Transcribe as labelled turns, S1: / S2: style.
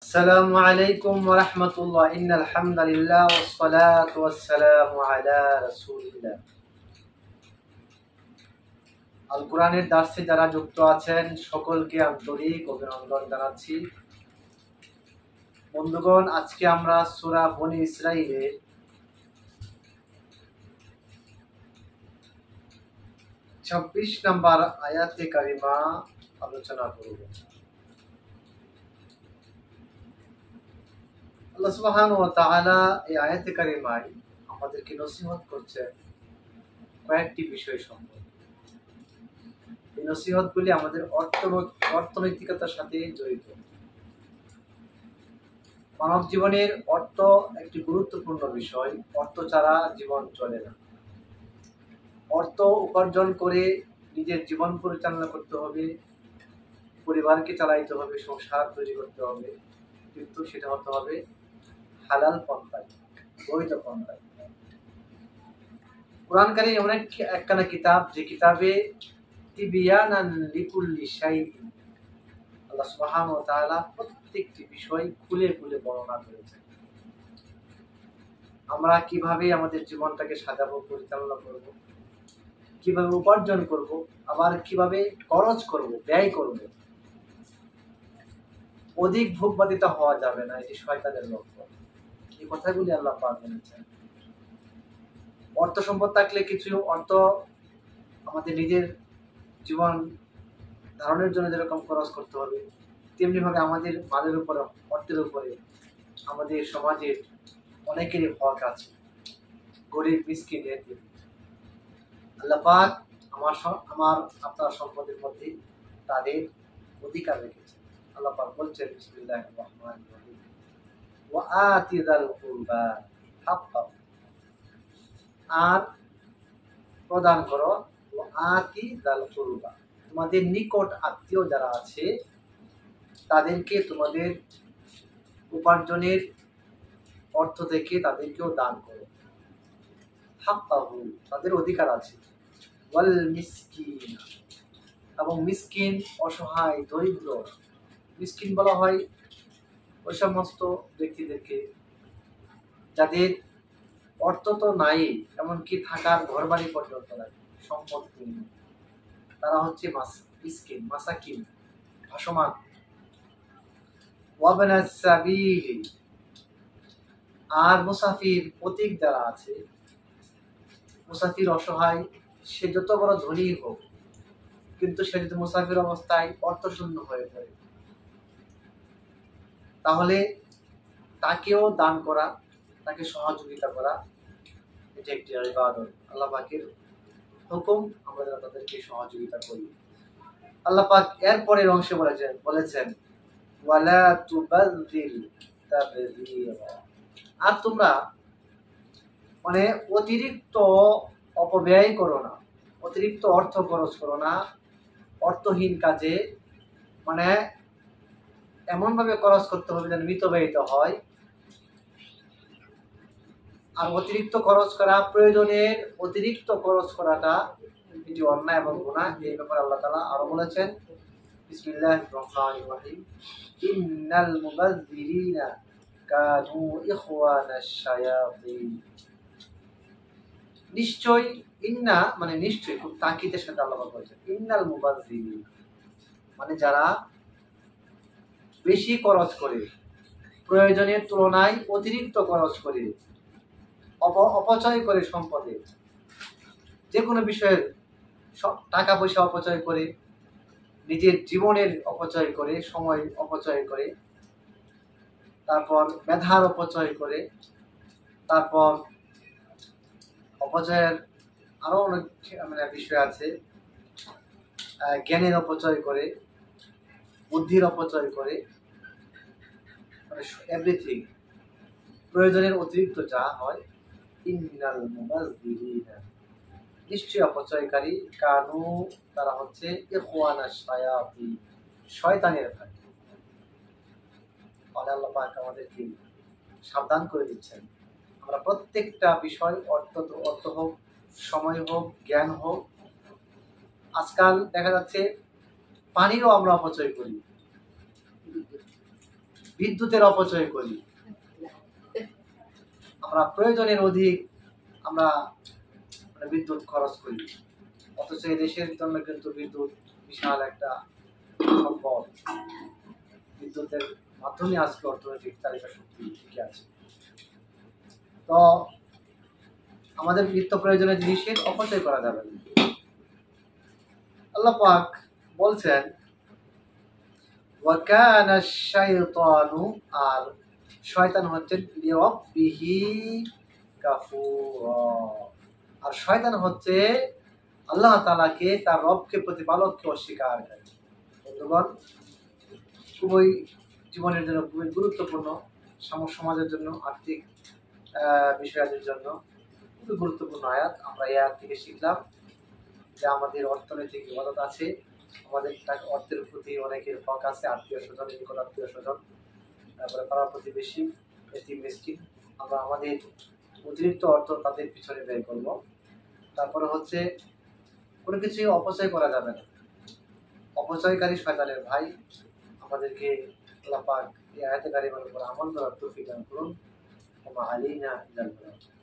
S1: السلام عليكم ورحمة الله إن الحمد لله والصلاة والسلام على رسول الله আল কোরআনের দার্সে যারা যুক্ত আছেন সকলকে আন্তরিক অভিনন্দন জানাচ্ছি। বন্ধুগণ, আজকে আমরা সূরা বনী ইসরাঈলের 26 নম্বর আয়াতে কারিমা আলোচনা করব। আল্লাহ সুবহানাহু ওয়া তাআলা এই আয়াতে কারিমায় আমাদেরকে নসিহত করছেন কয়েকটি বিষয় সম্পর্কে। এই নসিহতগুলি আমাদের অর্থনৈতিকতার সাথে জড়িত। মানব জীবনের অর্থ একটি গুরুত্বপূর্ণ বিষয়। অর্থ ছাড়া জীবন চলে না। অর্থ উপার্জন করে নিজের জীবন পরিচালনা করতে হবে, পরিবারকে চালাইতে হবে, সংসার তৈরি করতে হবে, কিন্তু সেটা হতে হবে হালাল পন্থায়, বৈধ পন্থায়। কোরআন কারীম এমন একখানা কিতাব, যে কিতাবে তিবিয়ানান লিকুল্লি শাইইন আল্লাহ সুবহানাহু ওয়া তাআলা প্রত্যেকটি বিষয় খুলে খুলে বর্ণনা করেছেন। আমরা কিভাবে আমাদের জীবনটাকে সাজাবো, পরিচালনা করব, কিভাবে উপার্জন করব, আবার কিভাবে খরচ করব, ব্যয় করব। অধিক ভোগবাদিত হওয়া যাবে না, এটি শয়তানের লক্ষণ। এই কথাগুলি আল্লাহ পাক বলেছেন। অর্থ সম্পদ থাকলে কিছু অর্থ আমাদের নিজের জীবন ধারণের জন্য যেরকম খরচ করতে হবে, তেমনি ভাবে আমাদের মালের উপরে, অর্থের উপরে আমাদের সমাজের অনেকেরই হক আছে। গরিব, মিসকিন, এতিম আল্লাহ পাক আমার আপনার সম্পদের মধ্যে তাদের অধিকার রেখেছে। আল্লাহ পাক বলছেন, বিসমিল্লাহির রহমানির রহিম, ওয়া আতি যাল কুরবা হাক্কাহু, আর প্রদান করো, ওয়া আতি যাল কুরবা, তোমাদের নিকট আত্মীয় যারা আছে তাদেরকে তোমাদের উপার্জনের অর্থ থেকে তাদেরকেও দান করো। হাক্কাহু, তাদের অধিকার আছে। ওয়াল মিসকিন, এবং মিসকিন, অসহায়, দরিদ্র। মিসকিন বলা হয় ওই সমস্ত ব্যক্তিদেরকে যাদের অর্থ তো নাই, এমনকি থাকার ঘর বাড়ি পর্যন্ত নাই, সম্পত্তি নেই, তারা হচ্ছে মিসকিন, মাসাকিন, ভাসমান। ওয়াবনাস সাবিল, আর মুসাফির, পথিক যারা আছে। মুসাফির অসহায়, সে যত বড় ধনী হোক, কিন্তু সে যদি মুসাফির অবস্থায় অর্থশূন্য হয়ে পড়ে, তাহলে তাকেও দান করা, তাকে সহযোগিতা করা, এটা একটি ইবাদত। আল্লাহ পাকের হুকুম, আমরা তাদেরকে সহযোগিতা করি। আল্লাহ পাক এর পরের অংশে বলেছেন ওয়ালা তুবাযিল তাবযীরা, আর তোমরা অতিরিক্ত অপব্যয় করো না, অতিরিক্ত অর্থ খরচ করো না, অর্থহীন কাজে। এমন ভাবে খরচ করতে হবে যেন মিতব্যয়িত হয়। আর অতিরিক্ত খরচ করা, প্রয়োজনের অতিরিক্ত খরচ করাটা এটি অন্যায় এবং গুনাহ। এই ব্যাপারে আল্লাহ তাআলা আরো বলেছেন, বিসমিল্লাহির রহমানির রহিম, ইন্নাল মুবাযযিরিনা কানু ইখওয়ানাশ শায়াতিন। নিশ্চয়, ইন্না নিশ্চয়, খুব তাকিদের সাথে আল্লাহ বলেছেন, ইন্নাল মুবাযযিরিন যারা বেশি খরচ করে, প্রয়োজনের তুলনায় অতিরিক্ত খরচ করে, অপচয় করে, সম্পদে যে কোনো বিষয়ের টাকা পয়সা অপচয় করে, নিজের জীবনের অপচয় করে, সময় অপচয় করে, তারপর মেধার অপচয় করে, তারপর অপচয়ের আরো অনেক বিষয় আছে, জ্ঞানের অপচয় করে, বুদ্ধির অপচয় করে, এভরিথিং, প্রয়োজনের অতিরিক্ত যা হয়। ইন্নাল মুবাযযিরিনা, নিশ্চয় অপচয়কারী, কানু, তারা হচ্ছে ইখওয়ানাশ শায়াতিন, শয়তানের ভাই। আল্লাহ পাক আমাদেরকে সাবধান করে দিচ্ছেন, আমরা প্রত্যেকটা বিষয়, অর্থ হোক, সময় হোক, জ্ঞান হোক। আজকাল দেখা যাচ্ছে পানিরও আমরা অপচয় করি। বিদ্যুতের অপচয় করি, আমরা প্রয়োজনের অধিক আমরা বিদ্যুৎ খরচ করি, অথচ এই দেশের জন্য কিন্তু বিদ্যুৎ বিশাল একটা সম্পদ। বিদ্যুতের মাধ্যমে আজকে অর্থনৈতিক তালিকা শক্তি টিকে আছে। তো আমাদের নিত্য প্রয়োজনীয় জিনিসের অপচয় করা যাবে না। আল্লাহ পাক বলছেন ওয়াকানা শাইতানু, আর শয়তান হচ্ছে লিরাব্বিহি কাফুরা, আর শয়তান হচ্ছে আল্লাহ তাআলাকে, তার রবকে, প্রতিপালককে অস্বীকারী। বন্ধুগণ, খুবই জীবনের জন্য খুবই গুরুত্বপূর্ণ, সমাজের জন্য, আর্থিক বিষয়ের জন্য খুবই গুরুত্বপূর্ণ আয়াত। আমরা এই আয়াত থেকে শিখলাম যে আমাদের অর্থনৈতিক ইবাদত আছে, আমাদের অর্থের প্রতি অনেকের হক আছে, আত্মীয় স্বজন, নিকট আত্মীয় স্বজন, তারপরে পাড়া প্রতিবেশী, এতিম মিসকিন, আমরা আমাদের অতিরিক্ত অর্থ তাদের পিছনে ব্যয় করব। তারপরে হচ্ছে কোনো কিছুই অপচয় করা যাবে না, অপচয়কারী শয়তানের ভাই। আমাদেরকে আল্লাহ পাক এই আয়াতে কারিমার উপর আমল করার তৌফিক দান করুন। ওয়া আলাইনা ইল্লাল বালাগ।